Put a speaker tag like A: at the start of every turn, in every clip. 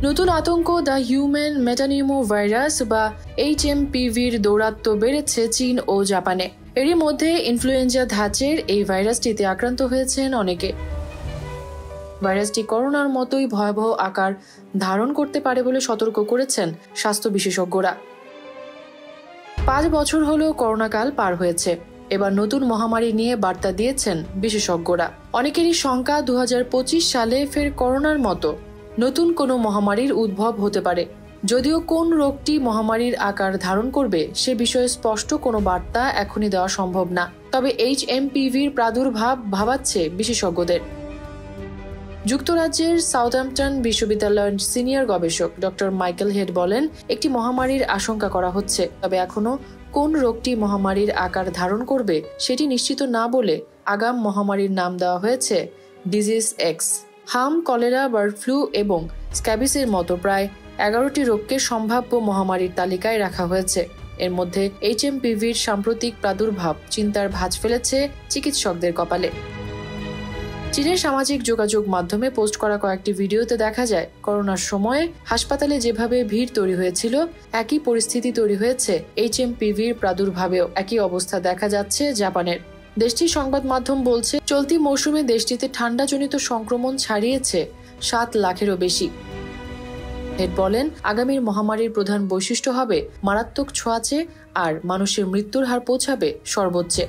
A: নতুন আতঙ্ক the human metapneumo virus বা HMPVর দৌরাত্ম্য বেড়েছে চীন ও জাপানে। এরই মধ্যে ইনফ্লুয়েঞ্জা ধাঁচের এই ভাইরাসটিতে আক্রান্ত হয়েছেন অনেকে। ভাইরাসটি করোনার মতোই ভয়াবহ আকার ধারণ করতে পারে বলে সতর্ক করেছেন স্বাস্থ্য বিশেষজ্ঞরা। 5 বছর হলো করোনাকাল পার হয়েছে। এবার নতুন মহামারী নিয়ে বার্তা দিয়েছেন বিশেষজ্ঞরা। অনেকেরই শঙ্কা 2025 সালে ফের করোনার মতো নতুন কোনো মহামারীর উদ্ভব হতে পারে। যদিও কোন রোগটি মহামারীর আকার ধারণ করবে সে বিষয়ে স্পষ্ট কোনো বার্তা এখনই দেওয়া সম্ভব না। তবে HMPVর প্রাদুর্ভাব ভাবাচ্ছে বিশেষজ্ঞদের। যুক্তরাজ্যের সাউথহ্যাম্পটন বিশ্ববিদ্যালয়ের সিনিয়র গবেষক ডক্টর মাইকেল হেড বলেন, একটি মহামারীর আশঙ্কা করা হচ্ছে, তবে এখনো কোন রোগটি মহামারীর আকার ধারণ করবে সেটি নিশ্চিত না বলে আগাম মহামারীর নাম দেওয়া হয়েছে ডিজিজ এক্স। হাম, কলেরা, বার্ড ফ্লু এবং স্ক্যাবিসের মতো প্রায় 11টি রোগকে সম্ভাব্য মহামারীর তালিকায় রাখা হয়েছে। এর মধ্যে HMPVর সাম্প্রতিক প্রাদুর্ভাব চিন্তার ভাঁজ ফেলেছে চিকিৎসকদের কপালে। চীনের সামাজিক যোগাযোগ মাধ্যমে পোস্ট করা কয়েকটি ভিডিওতে দেখা যায়, করোনার সময় হাসপাতালে যেভাবে ভিড় তৈরি হয়েছিল একই পরিস্থিতি তৈরি হয়েছে HMPVর প্রাদুর্ভাবেও। একই অবস্থা দেখা যাচ্ছে জাপানের। দেশটির সংবাদ মাধ্যম বলছে, চলতি মৌসুমে দেশটিতে ঠান্ডাজনিত সংক্রমণ ছাড়িয়েছে 7 লাখেরও বেশি। হেড বলেন, আগামীর মহামারীর প্রধান বৈশিষ্ট্য হবে মারাত্মক ছোঁয়াচে আর মানুষের মৃত্যুর হার পৌঁছাবে সর্বোচ্চে।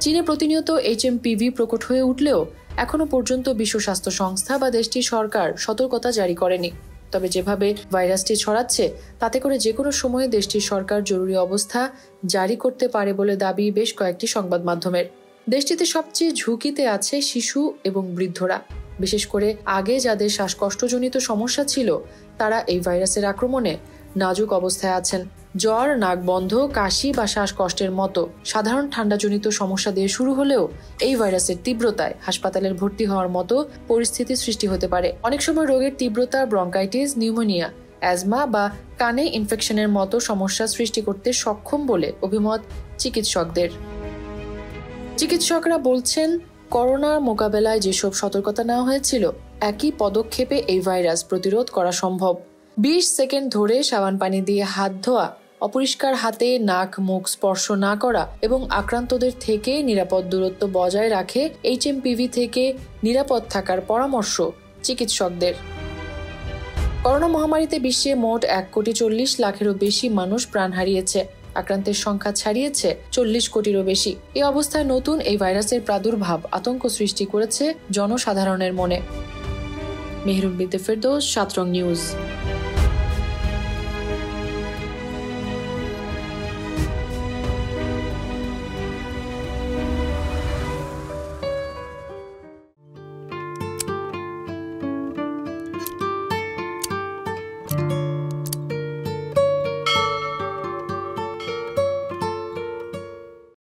A: চীনে প্রতিনিয়ত HMPV প্রকট হয়ে উঠলেও এখনো পর্যন্ত বিশ্ব স্বাস্থ্য সংস্থা বা দেশটির সরকার সতর্কতা জারি করেনি। তবে যেভাবে ভাইরাসটি ছড়াচ্ছে তাতে করে যে কোনো সময়ে দেশটির সরকার জরুরি অবস্থা জারি করতে পারে বলে দাবি বেশ কয়েকটি সংবাদ মাধ্যমের। দেশটিতে সবচেয়ে ঝুঁকিতে আছে শিশু এবং বৃদ্ধরা। বিশেষ করে আগে যাদের শ্বাসকষ্টজনিত সমস্যা ছিল তারা এই ভাইরাসের আক্রমণে নাজুক অবস্থায় আছেন। জ্বর, নাক বন্ধ, কাশি বা শ্বাসকষ্টের মতো সাধারণ ঠান্ডাজনিত সমস্যা দিয়ে শুরু হলেও এই ভাইরাসের তীব্রতায় হাসপাতালের ভর্তি হওয়ার মতো পরিস্থিতি সৃষ্টি হতে পারে। অনেক সময় রোগের তীব্রতা ব্রঙ্কাইটিস, নিউমোনিয়া, অ্যাজমা বা কানে ইনফেকশনের মতো সমস্যা সৃষ্টি করতে সক্ষম বলে অভিমত চিকিৎসকদের। চিকিৎসকরা বলছেন, করোনার মোকাবেলায় যেসব সতর্কতা নেওয়া হয়েছিল একই পদক্ষেপে এই ভাইরাস প্রতিরোধ করা সম্ভব। 20 সেকেন্ড ধরে সাবান পানি দিয়ে হাত ধোয়া, অপরিষ্কার হাতে নাক মুখ স্পর্শ না করা এবং আক্রান্তদের থেকে নিরাপদ দূরত্ব বজায় রাখে HMPV থেকে নিরাপদ থাকার পরামর্শ চিকিৎসকদের। করোনা মহামারীতে বিশ্বে মোট 1,40,00,000-এরও বেশি মানুষ প্রাণ হারিয়েছে। আক্রান্তের সংখ্যা ছাড়িয়েছে 40 কোটিরও বেশি। এই অবস্থায় নতুন এই ভাইরাসের প্রাদুর্ভাব আতঙ্ক সৃষ্টি করেছে জনসাধারণের মনে। মেহরুন বিনতে ফেরদৌস, 7 রং নিউজ।